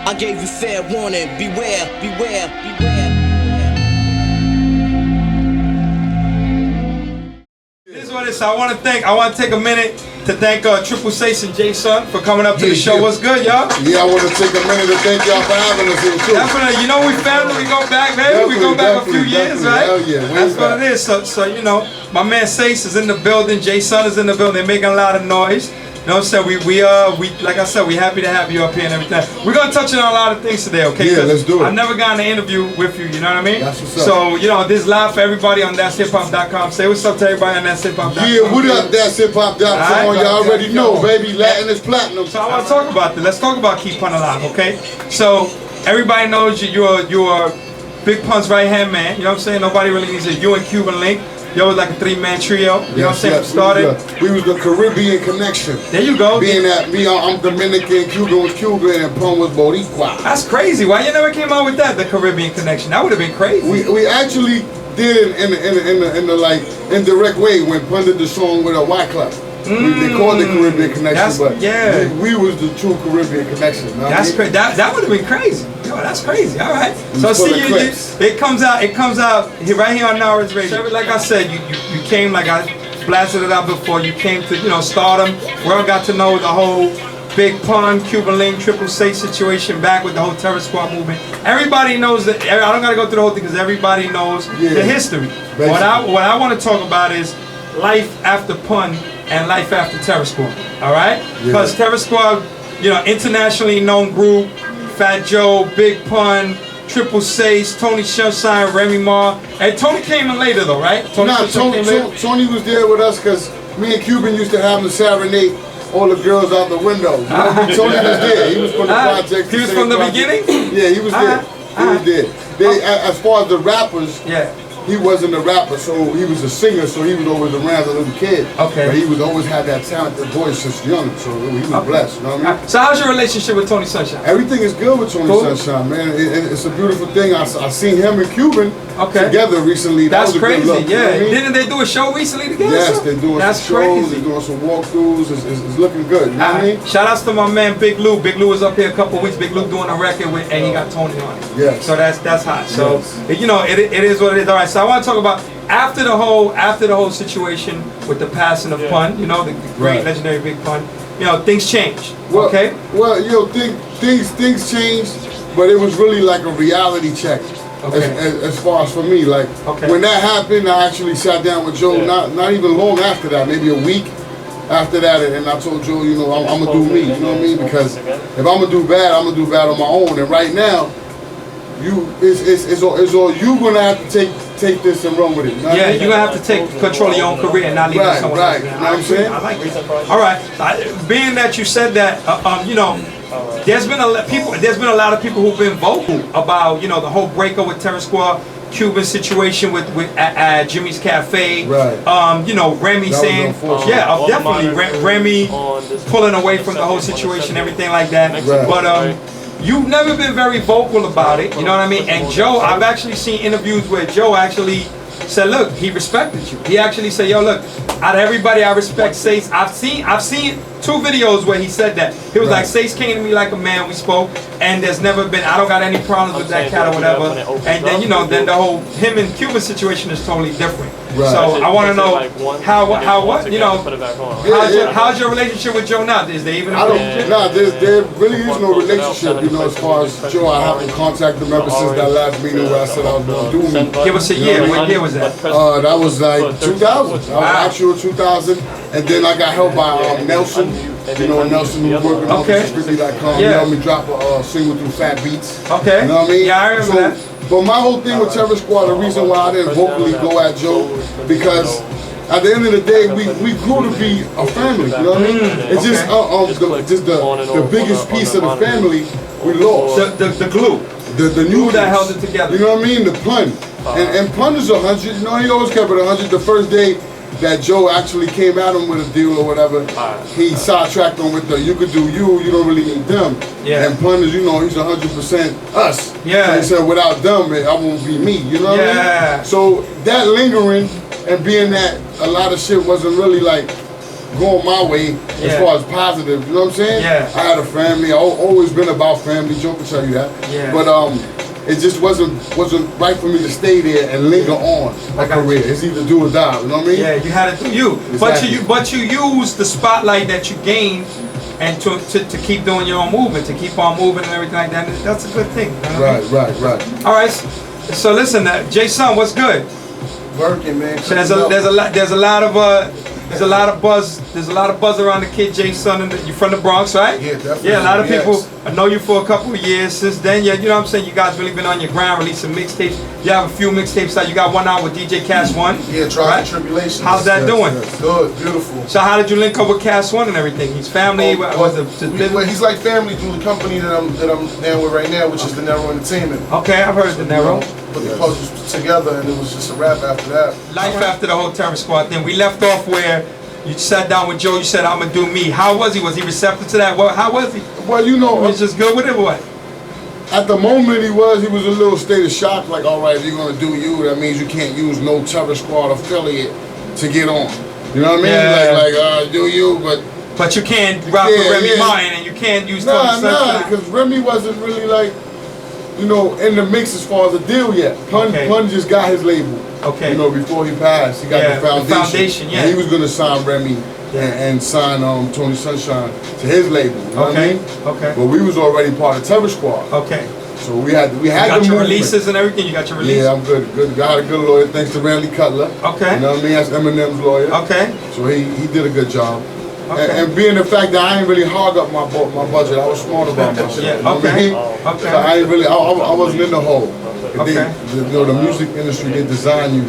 I gave you fair warning. Beware, beware, beware. This is what it is. I want to take a minute to thank Triple Seis and Jason for coming up to the show. What's good, y'all? Yeah, I want to take a minute to thank y'all for having us here too. Definitely. You know we family. We go back, baby. We go back a few years, right? Hell yeah. That's what it is. So you know, my man Seis is in the building. Jason is in the building. They're making a lot of noise. You know what I'm saying? We like I said, we happy to have you up here and everything. We're gonna touch on a lot of things today, okay? Yeah, let's do it. I've never gotten an interview with you, you know what I mean? That's what's up. So, you know, this is live for everybody on thatshiphop.com. Say what's up to everybody on thatshiphop.com. Yeah, what up, thatshiphop.com? Y'all already know, baby. Latin is platinum. So I want to talk about this. Let's talk about Keep Pun Alive, okay? So everybody knows you're Big Pun's right hand man. You know what I'm saying? Nobody really needs it. You and Cuban Link. Yo, was like a three-man trio. You know what I'm saying? Yes. Started. We was the Caribbean connection. There you go. Being that I'm Dominican, Cuban was Cuban, and Pun was Boricua. That's crazy. Why you never came out with that? The Caribbean connection. That would have been crazy. We actually did it in the like indirect way when Pun did the song with a white club. They called it Caribbean connection, but yeah, we was the true Caribbean connection. You know that's crazy. That would have been crazy. Yo, that's crazy. All right. So see, it comes out here right here on Nowrez Radio. Like I said, you came, like I blasted it out before. You came to stardom. World got to know the whole Big Pun, Cuban Link, Triple Seis situation back with the whole Terror Squad movement. Everybody knows that. I don't gotta go through the whole thing because everybody knows the history. Basically. What I want to talk about is life after Pun and life after Terror Squad. All right? Because Terror Squad, internationally known group. Fat Joe, Big Pun, Triple Seis, Tony Sunshine, Remy Ma. And Tony came in later though, right? Tony was there with us because me and Cuban used to have him serenade all the girls out the window. You know what I mean? Tony was there. He was from the project. He was from the beginning? Yeah, he was there. He was there. As far as the rappers, he wasn't a rapper, so he was a singer, so he was always around as a little kid. Okay. But he was always had that talented voice since young, so he was blessed, you know what I mean? So how's your relationship with Tony Sunshine? Everything is good with Tony Sunshine, man. It's a beautiful thing. I seen him and Cuban together recently. That's crazy, you know what I mean? Didn't they do a show recently together? Yes, they're doing some shows, they're doing some walkthroughs. It's looking good, you know what I mean? Shout outs to my man Big Lou. Big Lou was up here a couple weeks. Big Lou doing a record with, and he got Tony on it. Yes. So that's hot. So, it is what it is. All right, so I want to talk about after the whole situation with the passing of Pun, the great legendary Big Pun, things changed. Well, things changed, but it was really like a reality check. As far as for me, like when that happened, I actually sat down with Joe. Not even long after that, maybe a week after that, and I told Joe, I'm gonna do me. You know what I mean? Because if I'm gonna do bad, I'm gonna do bad on my own. And right now, it's all you gonna have to take this and run with it. You know you're gonna have to take control of your own career and not leave it to someone else. You know what I'm saying? I like that. All right. Being that you said that, there's been a lot of people who've been vocal about the whole breakup with Terror Squad, Cuban situation with Jimmy's Cafe. Remy saying, definitely Remy pulling away from the whole situation, everything like that. But you've never been very vocal about it, you know what I mean? And Joe, I've actually seen interviews where Joe actually said, look, he respected you. He actually said, yo, look, out of everybody I respect Seis. I've seen 2 videos where he said that. He was like, Seis came to me like a man, we spoke, and there's never been, I don't got any problems with that cat or whatever. And then, then the whole, him and Cuban situation is totally different. So I want to know how's your relationship with Joe now? Is there even a relationship? There really is no relationship, as far as Joe. I haven't contacted him ever since that last meeting where I said I was going to do me. Give us a year. What year was that? That was like 2000. That was actual 2000. And then I got helped by Nelson. Nelson who was working on Strictly.com. He helped me drop a single through Fat Beats. You know what I mean? Yeah, I remember that. But my whole thing with Terror Squad, the reason why I didn't vocally go at Joe, because at the end of the day, we grew to be a family. You know what I mean? It's just the biggest piece of the family we lost. The glue. The new that held it together. You know what I mean? The Pun. And Pun is 100. He always kept it 100. The first day that Joe actually came at him with a deal or whatever, he sidetracked him with the you could do you don't really need them. And Pun is, he's 100% us. So he said, without them, I won't be me. You know what I mean? So that lingering and being that a lot of shit wasn't really like going my way as far as positive. You know what I'm saying? Yeah. I had a family. I always been about family. Joe can tell you that. Yeah. But it just wasn't right for me to stay there and linger on my career. It's either do or die. You know what I mean? Yeah, you had to do you. Exactly. But you use the spotlight that you gained and to keep doing your own movement, to keep on moving and everything like that. That's a good thing. You know what I mean? Right. All right. So listen, Jason, what's good? Working, man. So there's a lot of buzz. There's a lot of buzz around the kid Jason. You're from the Bronx, right? Yeah, definitely. Yeah, a lot of Yes. people. I know you for a couple of years. Since then, yeah, you know what I'm saying. You guys really been on your grind, releasing mixtapes. You have a few mixtapes out. You got one out with DJ Cass One. Yeah, Trials and Tribulations. How's that doing? Good, beautiful. So how did you link up with Cass One and everything? He's family. Well, he's like family through the company that I'm down with right now, which is the Nero Entertainment. Okay, I've heard the Nero. Put the puzzles together, and it was just a wrap after that. Life after the whole Terror Squad thing. We left off where you sat down with Joe. You said, "I'm gonna do me." How was he? Was he receptive to that? How was he? Well, you know, He was just good with it, or what? at the moment he was a little state of shock. Like, all right, if you're gonna do you, that means you can't use no Terror Squad affiliate to get on. You know what I mean? Yeah. Do you? But you can't rock with Remy Martin, and you can't use because Remy wasn't really like, you know, in the mix as far as the deal yet. Pun just got his label. Okay. You know, before he passed, he got the Foundation. The Foundation, yeah. And he was gonna sign Remy and sign Tony Sunshine to his label. You know what I mean? Okay. But we was already part of Terror Squad. Okay. So we had You got the your movement. releases and everything. You got your releases. Yeah, I'm good. I had a good lawyer, thanks to Randy Cutler. Okay. You know what I mean? That's Eminem's lawyer. Okay. So he did a good job. Okay. And being the fact that I ain't really hog up my budget, I was smart about my shit. Yeah, You know what I okay. mean? Okay. So I ain't really, I wasn't in the hole. Okay. The music industry, they design you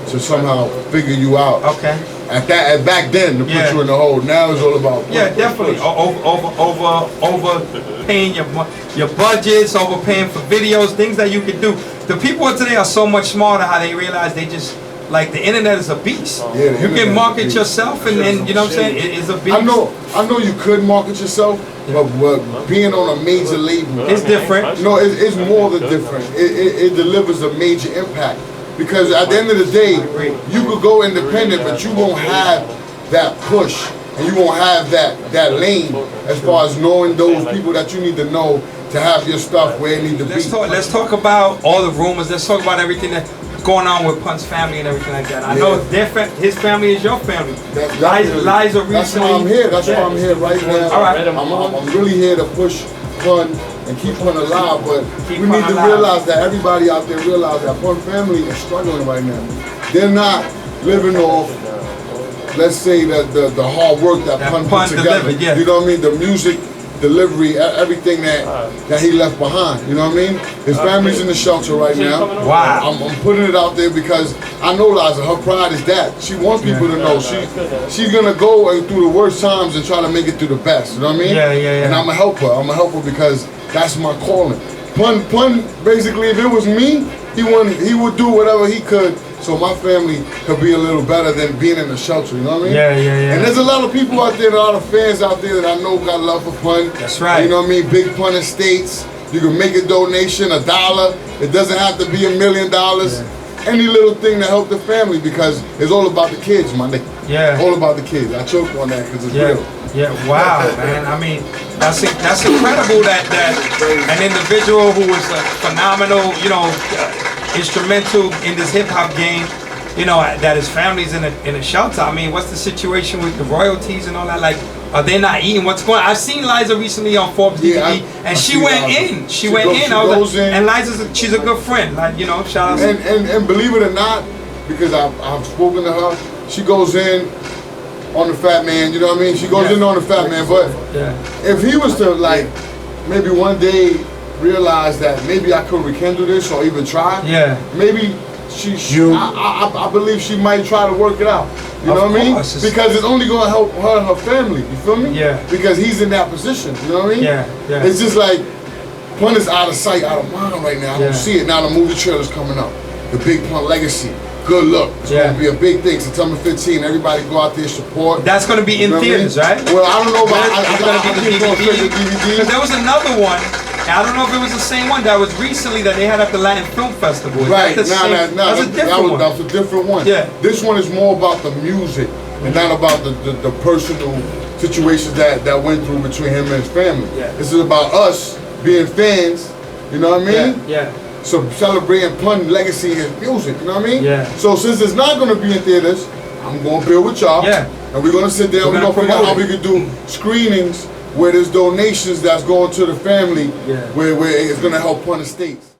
to somehow figure you out. Okay. Back then, to put you in the hole. Now it's all about Definitely. Overpaying your budgets, overpaying for videos, things that you can do. The people of today are so much smarter. How they realize they just like the internet is a beast. Yeah, you can market yourself, and then you know what I'm saying. It is a beast. I know you could market yourself, but being on a major label, it's different. No, it's more than different. It delivers a major impact. Because at the end of the day, you could go independent, but you won't have that push, and you won't have that lane as far as knowing those people that you need to know to have your stuff where it needs to be. Let's talk about all the rumors. Let's talk about everything that's going on with Pun's family and everything like that. I know it's different. His family is your family. Liza recently. That's why I'm here. That's why I'm here right now. All right. I'm really here to push Pun and keep Pun alive, but we need to realize that everybody out there realize that Pun family is struggling right now. They're not living off, let's say, the hard work that Pun put together. You know what I mean? The music, delivery, everything that he left behind. You know what I mean? His family's in the shelter right now. Wow. I'm putting it out there because I know Liza, her pride is that. She wants people to know she's gonna go through the worst times and try to make it through the best. You know what I mean? Yeah. And I'm gonna help her. Because that's my calling. Pun basically, if it was me, he would do whatever he could so my family could be a little better than being in the shelter, you know what I mean? Yeah. And there's a lot of people out there, a lot of fans out there that I know got love for Pun. That's right. You know what I mean? Big Pun Estates. You can make a donation, $1. It doesn't have to be $1 million. Any little thing to help the family because it's all about the kids, my nigga. Yeah. All about the kids. I choke on that because it's real. Yeah, wow, man. I mean, that's incredible that an individual who was a phenomenal, instrumental in this hip hop game, that his family's in a shelter. I mean, what's the situation with the royalties and all that? Like, are they not eating? What's going on? I've seen Liza recently on Forbes DVD, and she went in. She went in. And she's a good friend. Like, shout out. And believe it or not, because I've spoken to her, she goes in on the Fat Man, you know what I mean? She goes in on the Fat Man, but if he was to maybe one day realize that maybe I could rekindle this or even try, maybe I believe she might try to work it out. You know what I mean? Because it's only gonna help her and her family, you feel me? Yeah. Because he's in that position, you know what I mean? Yeah. It's just like, Pun is out of sight, out of mind right now. I don't see it. Now the movie trailer's coming up. The Big Pun Legacy. Good luck. It's going to be a big thing. September 15. Everybody go out there, support. That's going to be in theaters, right? Well, I don't know about it's going to be the DVD. DVD. There was another one. I don't know if it was the same one that was recently that they had at the Latin Film Festival. Right. That's a different one. Yeah. This one is more about the music and not about the personal situations that went through between him and his family. Yeah. This is about us being fans, you know what I mean? Yeah. So celebrating Pun legacy and his music, you know what I mean? Yeah. So since it's not gonna be in theaters, I'm gonna build with y'all. Yeah. And we're gonna sit down, we're gonna figure out how we can do screenings where there's donations that's going to the family, where it's gonna help Pun Estates.